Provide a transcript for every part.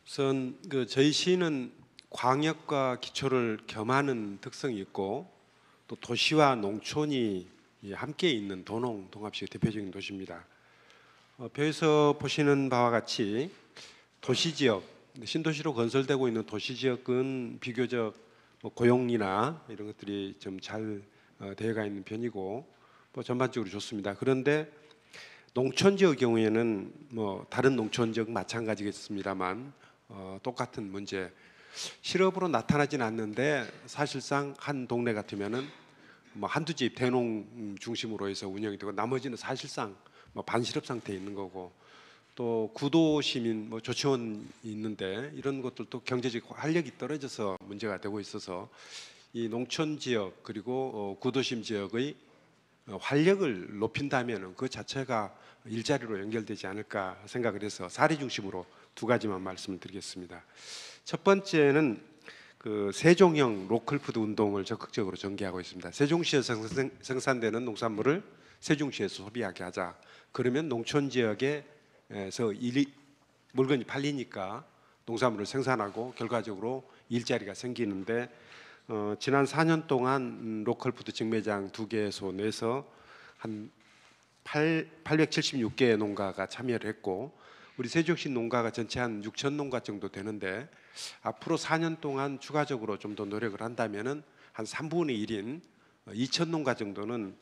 우선 저희 시는 광역과 기초를 겸하는 특성이 있고 또 도시와 농촌이 함께 있는 도농 동합시의 대표적인 도시입니다. 표에서 보시는 바와 같이 도시 지역, 신도시로 건설되고 있는 도시 지역은 비교적 고용이나 이런 것들이 좀 잘 되어가 있는 편이고 전반적으로 좋습니다. 그런데 농촌 지역의 경우에는 다른 농촌 지역 마찬가지겠습니다만 똑같은 문제, 실업으로 나타나진 않는데 사실상 한 동네 같으면은 한두 집 대농 중심으로 해서 운영이 되고 나머지는 사실상 반실업 상태에 있는 거고, 또 구도 시민 조치원이 있는데 이런 것들도 경제적 활력이 떨어져서 문제가 되고 있어서 이 농촌 지역 그리고 구도심 지역의 활력을 높인다면 그 자체가 일자리로 연결되지 않을까 생각을 해서 사례 중심으로 두 가지만 말씀을 드리겠습니다. 첫 번째는 세종형 로컬푸드 운동을 적극적으로 전개하고 있습니다. 세종시에서 생산되는 농산물을 세종시에서 소비하게 하자. 그러면 농촌 지역에서 물건이 팔리니까 농산물을 생산하고 결과적으로 일자리가 생기는데, 지난 4년 동안 로컬푸드 직매장 2개소 내에서 한 876개의 농가가 참여를 했고, 우리 세종시 농가가 전체 한 6천 농가 정도 되는데 앞으로 4년 동안 추가적으로 좀 더 노력을 한다면은 한 3분의 1인 2천 농가 정도는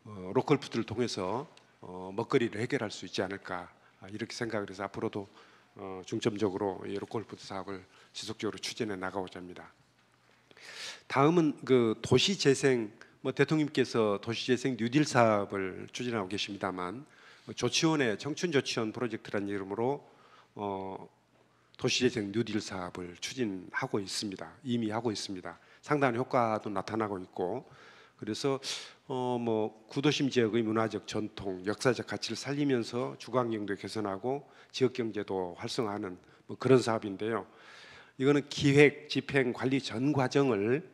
로컬푸드를 통해서 먹거리를 해결할 수 있지 않을까, 이렇게 생각을 해서 앞으로도 중점적으로 이 로컬푸드 사업을 지속적으로 추진해 나가고자 합니다. 다음은 도시재생, 대통령님께서 도시재생 뉴딜 사업을 추진하고 계십니다만 조치원의 청춘조치원 프로젝트라는 이름으로 도시재생 뉴딜 사업을 추진하고 있습니다. 이미 하고 있습니다. 상당한 효과도 나타나고 있고, 그래서 구도심 지역의 문화적 전통, 역사적 가치를 살리면서 주거환경도 개선하고 지역경제도 활성화하는 그런 사업인데요. 이거는 기획, 집행, 관리 전 과정을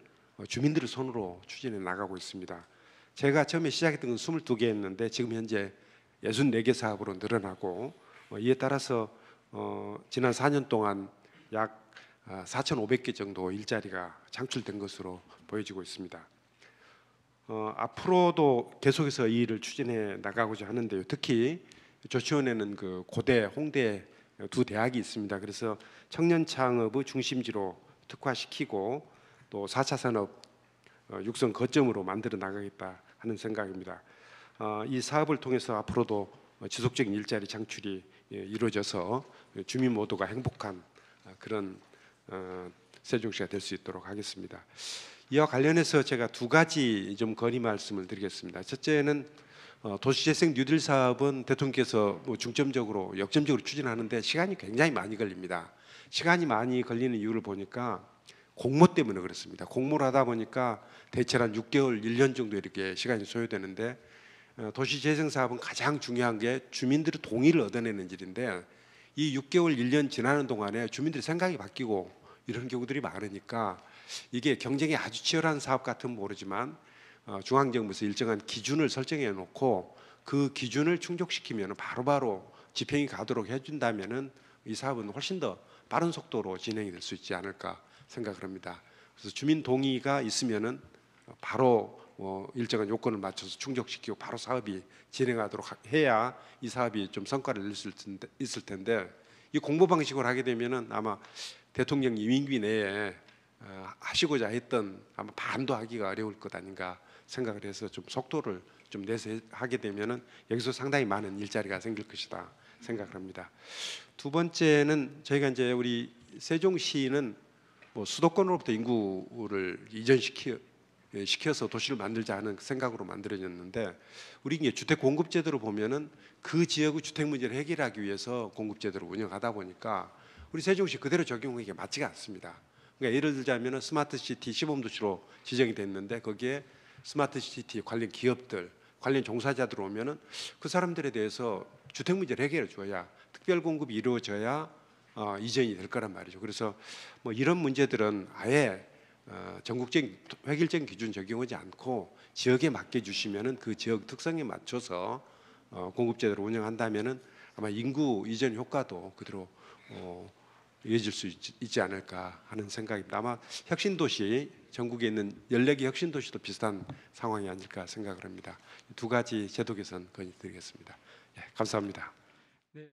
주민들의 손으로 추진해 나가고 있습니다. 제가 처음에 시작했던 건 22개였는데 지금 현재 64개 사업으로 늘어나고, 이에 따라서 지난 4년 동안 약 4,500개 정도 일자리가 창출된 것으로 보여지고 있습니다. 앞으로도 계속해서 이 일을 추진해 나가고자 하는데요. 특히 조치원에는 고대, 홍대 두 대학이 있습니다. 그래서 청년 창업의 중심지로 특화시키고 또 4차 산업 육성 거점으로 만들어 나가겠다 하는 생각입니다. 이 사업을 통해서 앞으로도 지속적인 일자리 창출이 이루어져서 주민 모두가 행복한 그런 세종시가 될 수 있도록 하겠습니다. 이와 관련해서 제가 두 가지 좀 건의 말씀을 드리겠습니다. 첫째는 도시재생 뉴딜 사업은 대통령께서 중점적으로 역점적으로 추진하는데 시간이 굉장히 많이 걸립니다. 시간이 많이 걸리는 이유를 보니까 공모 때문에 그렇습니다. 공모를 하다 보니까 대체로 한 6개월, 1년 정도 이렇게 시간이 소요되는데, 도시재생 사업은 가장 중요한 게 주민들의 동의를 얻어내는 일인데, 이 6개월, 1년 지나는 동안에 주민들의 생각이 바뀌고 이런 경우들이 많으니까 이게 경쟁이 아주 치열한 사업 같으면 모르지만 중앙정부에서 일정한 기준을 설정해 놓고 그 기준을 충족시키면 바로바로 집행이 가도록 해준다면은 이 사업은 훨씬 더 빠른 속도로 진행이 될 수 있지 않을까 생각을 합니다. 그래서 주민 동의가 있으면은 바로 일정한 요건을 맞춰서 충족시키고 바로 사업이 진행하도록 해야 이 사업이 좀 성과를 낼 수 있을 텐데, 이 공모 방식으로 하게 되면은 아마 대통령 임기 내에 하시고자 했던 아마 반도 하기가 어려울 것 아닌가 생각을 해서 좀 속도를 좀 내서 하게 되면은 여기서 상당히 많은 일자리가 생길 것이다 생각을 합니다. 두 번째는 저희가 이제 우리 세종시는 수도권으로부터 인구를 시켜서 도시를 만들자 하는 생각으로 만들어졌는데, 우리 이제 주택 공급 제도로 보면은 그 지역의 주택 문제를 해결하기 위해서 공급 제도를 운영하다 보니까 우리 세종시 그대로 적용하기가 맞지가 않습니다. 그러니까 예를 들자면은 스마트 시티 시범도시로 지정이 됐는데 거기에 스마트 시티 관련 기업들, 관련 종사자들 오면은 그 사람들에 대해서 주택 문제를 해결해 줘야, 특별 공급이 이루어져야 이전이 될 거란 말이죠. 그래서 이런 문제들은 아예 전국적인 획일적인 기준 적용하지 않고 지역에 맡겨 주시면은 그 지역 특성에 맞춰서 공급제도를 운영한다면은 아마 인구 이전 효과도 그대로 이어질 수 있지 않을까 하는 생각입니다. 아마 혁신도시, 전국에 있는 14개 혁신도시도 비슷한 상황이 아닐까 생각을 합니다. 두 가지 제도 개선 건의드리겠습니다. 예, 감사합니다.